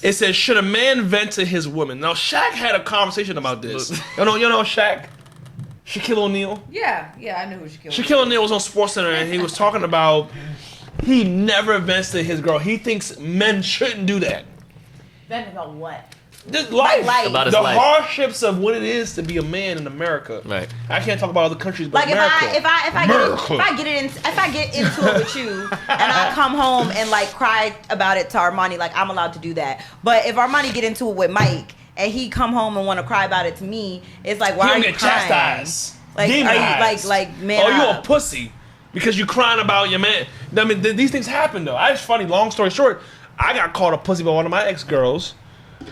It says, should a man vent to his woman? Now, Shaq had a conversation about this. You know Shaq? Shaquille O'Neal? Yeah, I knew who Shaquille O'Neal was on SportsCenter and he was talking about he never vents to his girl. He thinks men shouldn't do that. Vent about what? Just life. About his the life. hardships of what it is to be a man in America. Right. I can't talk about other countries, but Like America. if I get into it with you and I come home and like cry about it to Armani, like I'm allowed to do that. But if Armani get into it with Mike and he come home and want to cry about it to me, it's like, why are you get crying? chastised. Like, Demonized. are you man? Oh, you a pussy because you crying about your man. I mean, these things happen though. It's funny. Long story short, I got called a pussy by one of my ex girls.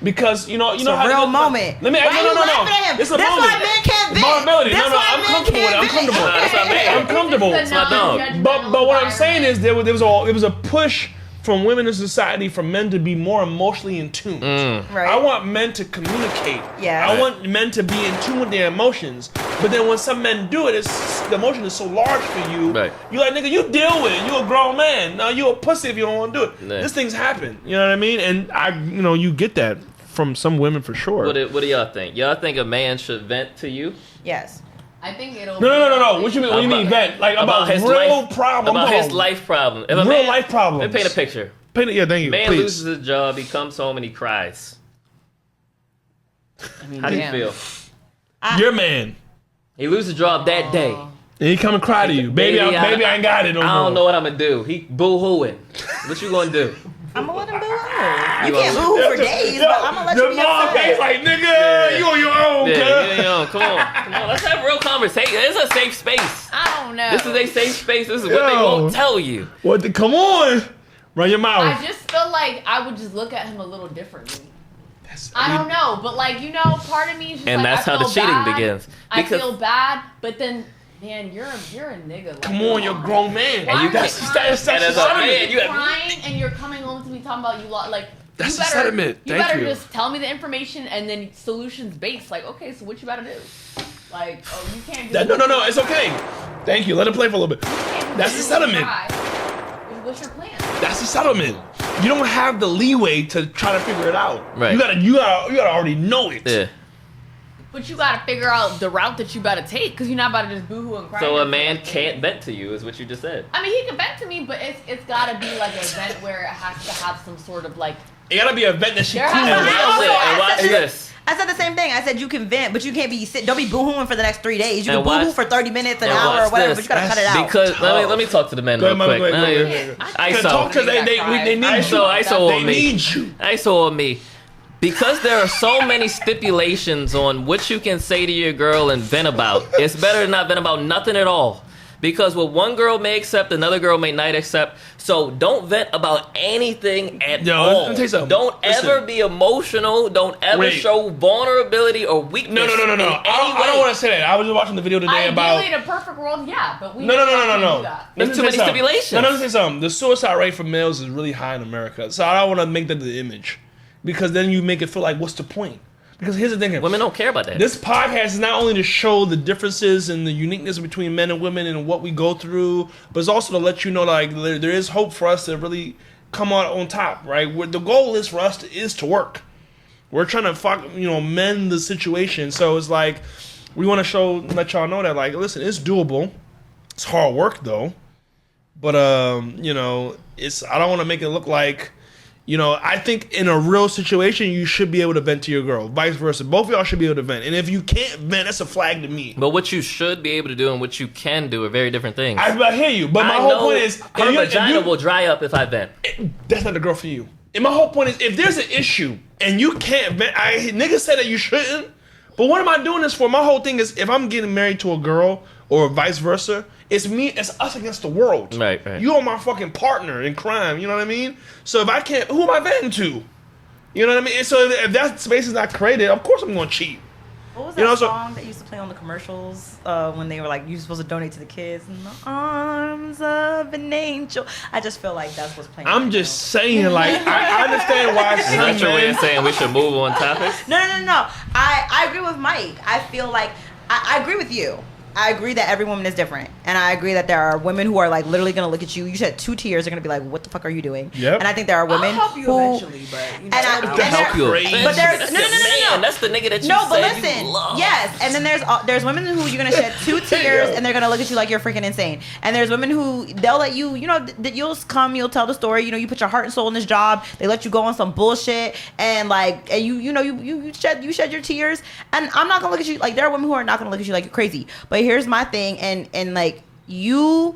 Because you know it's how a real moment. Let me no. It's a That's moment. why men can't vent. Vulnerability. That's No, why I'm men comfortable with it. I'm can't comfortable. vent. That's what I mean. I'm comfortable. It's my dog. But what I'm saying is there was a push from women in society for men to be more emotionally in tune. Right. I want men to communicate. Yeah. I want men to be in tune with their emotions. But then when some men do it, the emotion is so large for you. Right. You like, nigga, you deal with it. You a grown man. Now you a pussy if you don't want to do it. Yeah. These things happen. You know what I mean? And you get that from some women for sure. What do y'all think? Y'all think a man should vent to you? Yes. I think it'll. No. What you mean vent? Like about his real life, problem. About his life problem. If a real man, life problems. Let me paint a picture. Yeah, thank you. Man please. loses his job, he comes home and he cries. I mean, How do you damn. feel? Your man. He loses his job that day. And he come and cry to you. Baby, I ain't got it no more. I don't know what I'm gonna do. He boo-hooing. What you gonna do? I'm gonna let him boo-hoo. You can't boo-hoo for days, but I'm gonna let you be mom upset. face like, nigga, you on your own, Yeah, come on. Let's have a real conversation. It's a safe space. I don't know. This is a safe space. This is what they won't tell you. Come on. Run your mouth. I just feel like I would just look at him a little differently. I don't know, but part of me is just And like, that's I how the feel cheating bad. begins. I Because- feel bad, but then, man, you're a nigga. Like, Come on, you're a grown man. Why you are got- that's and as a sentiment. man, you have crying and you're coming home to me talking about you like. That's you the better, sentiment. You Thank better you. just tell me the information and then solutions based. Like, okay, so what you gotta do? Like, oh, you can't do No, it's okay. Thank you. Let him play for a little bit. That's the settlement. What's your plan? That's the settlement. You don't have the leeway to try to figure it out. Right. You gotta already know it. Yeah. But you gotta figure out the route that you gotta take, because you're not about to just boohoo and cry. So a man can't vent to you, is what you just said. I mean, he can vent to me, but it's gotta be like an event where it has to have some sort of like. It gotta be a vet that she There cool has to with. be And Also, and watch this. I said the same thing. I said you can vent, but you can't don't be boohooing for the next 3 days. You And can boohoo watch- for 30 minutes, an and hour, or watch whatever, this. but you gotta cut it out. Because let me talk to the men Go real ahead, quick. go ahead. ISO. Because they need you. ISO They on me. need you. ISO on me. Because there are so many stipulations on what you can say to your girl and vent about, it's better to not vent about nothing at all. Because what one girl may accept, another girl may not accept. So don't vent about anything at all. Let me tell you something. Don't Listen. ever be emotional. Don't ever Wait. show vulnerability or weakness. No. I don't want to say that. I was just watching the video today about. Ideally, in a perfect world, yeah, but we No. can't do that. There's too many stipulations. No, let me say something. The suicide rate for males is really high in America. So I don't want to make that the image. Because then you make it feel like, what's the point? Because here's the thing. Women don't care about that. This podcast is not only to show the differences and the uniqueness between men and women and what we go through, but it's also to let you know like there is hope for us to really come out on top, right? Where the goal is for us is to work. We're trying to mend the situation. So it's like we want to let y'all know that like, listen, it's doable. It's hard work though, but it's I don't want to make it look like. I think in a real situation, you should be able to vent to your girl. Vice versa. Both of y'all should be able to vent. And if you can't vent, that's a flag to me. But what you should be able to do and what you can do are very different things. I hear you. But my whole point is... her vagina will dry up if I vent. That's not the girl for you. And my whole point is, if there's an issue and you can't vent... Niggas say that you shouldn't. But what am I doing this for? My whole thing is, if I'm getting married to a girl or vice versa... It's us against the world. Right. You are my fucking partner in crime, you know what I mean? So if I can't, who am I venting to? You know what I mean? So if that space is not created, of course I'm going to cheat. What was that song that used to play on the commercials when they were like, you're supposed to donate to the kids? In the arms of an angel. I just feel like that's what's playing. I'm just saying, like, I understand why some Is that your way of saying we should move on topics? No. I agree with Mike. I feel like, I agree with you. I agree that every woman is different, and I agree that there are women who are like literally gonna look at you. You shed 2 tears, they're gonna be like, "What the fuck are you doing?" Yep. And I think there are women I'll help you who eventually, but you know, and help you. But there's That's no. That's the nigga that you No, but said listen, you love. yes, and then there's women who you're gonna shed 2 tears and they're gonna look at you like you're freaking insane, and there's women who they'll let you, that you'll come, you'll tell the story, you put your heart and soul in this job, they let you go on some bullshit, and like, and you shed your tears, and I'm not gonna look at you like, there are women who are not gonna look at you like you're crazy, but here's my thing, and like you.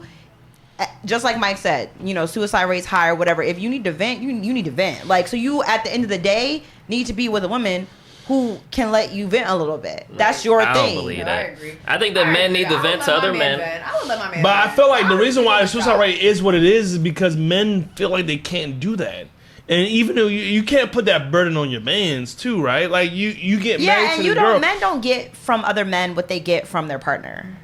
Just like Mike said, suicide rates high or whatever. If you need to vent, you need to vent. Like, so you, at the end of the day, need to be with a woman who can let you vent a little bit. That's your I thing. don't believe I that. agree. I think that men need to vent to other men. I would let my man But I vent. feel like the would reason do why my the suicide job. rate is what it is because men feel like they can't do that. And even though you can't put that burden on your mans too, right? Like you get married Yeah, to and the girl. men don't get from other men what they get from their partner.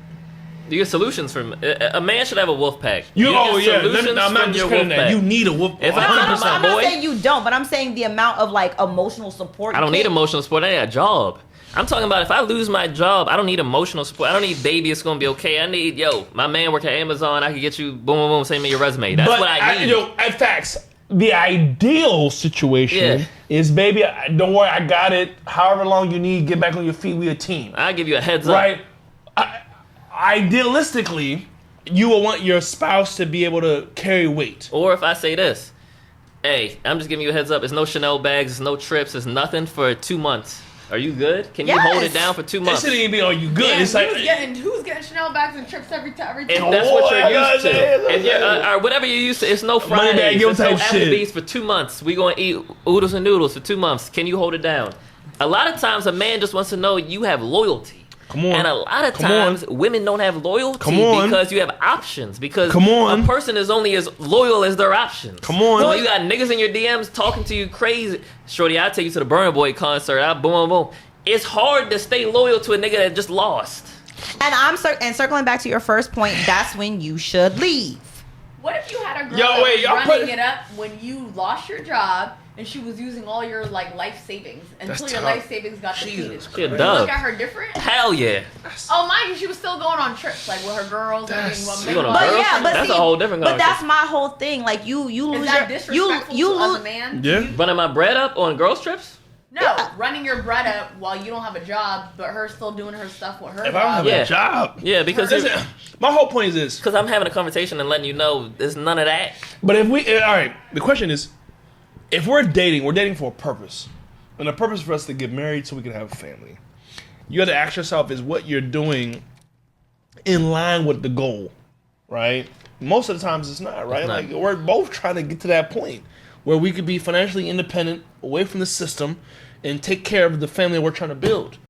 You get solutions from a man should have a wolf pack. I'm get not solutions just from your saying that. wolf You pack. need a wolf. If I 100%. find my I'm not boy- saying you don't, but I'm saying the amount of like emotional support. I don't need emotional support. I need a job. I'm talking about if I lose my job, I don't need emotional support. I don't need baby, it's gonna be okay. I need my man work at Amazon. I can get you boom boom boom. Send me your resume. That's But what I need. At facts, the ideal situation Yeah. is, baby, don't worry, I got it. However long you need, get back on your feet. We a team, I'll give you a heads up. right? Idealistically, you will want your spouse to be able to carry weight. Or if I say this, hey, I'm just giving you a heads up. It's no Chanel bags, it's no trips, it's nothing for 2 months. Are you good? Can you hold Yes. it down for 2 That months? shit ain't be, you good? Yeah, It's like, who's getting Chanel bags and trips every time? If that's what you're Oh, used to, yeah, if you're, or whatever you're used to, it's no Money Fridays, bag, yo it's no type shit. Applebee's for 2 months. We gonna eat oodles and noodles for 2 months. Can you hold it down? A lot of times, a man just wants to know you have loyalty. Come on. And a lot of Come times, on. women don't have loyalty Come on. because you have options. Because Come on. a person is only as loyal as their options. Come on. So you got niggas in your DMs talking to you crazy. Shorty, I'll take you to the Burna Boy concert. Boom, boom, boom. It's hard to stay loyal to a nigga that just lost. And circling back to your first point, that's when you should leave. What if you had a girl Yo, that wait, was y'all running put- it up when you lost your job and she was using all your like life savings until That's your tough. life savings got depleted? Jesus She a Would you dub. look at her different? Hell yeah. Oh, mind you, she was still going on trips like with her girls and That's- being You gonna But girl yeah, trip? but That's see, a whole different But that's conversation. my whole thing. Like you lose Is that your disrespectful you to as a lose. man? Yeah. Running my bread up on girls trips? No, running your bread up while you don't have a job, but her still doing her stuff with her If I don't have Yeah. a job, Yeah, because listen, my whole point is this. I'm having a conversation and letting you know there's none of that. But if all right, the question is, if we're dating for a purpose, and the purpose for us to get married so we can have a family. You got to ask yourself: is what you're doing in line with the goal, right? Most of the times it's not, right? It's not. Like we're both trying to get to that point where we could be financially independent, away from the system, and take care of the family we're trying to build.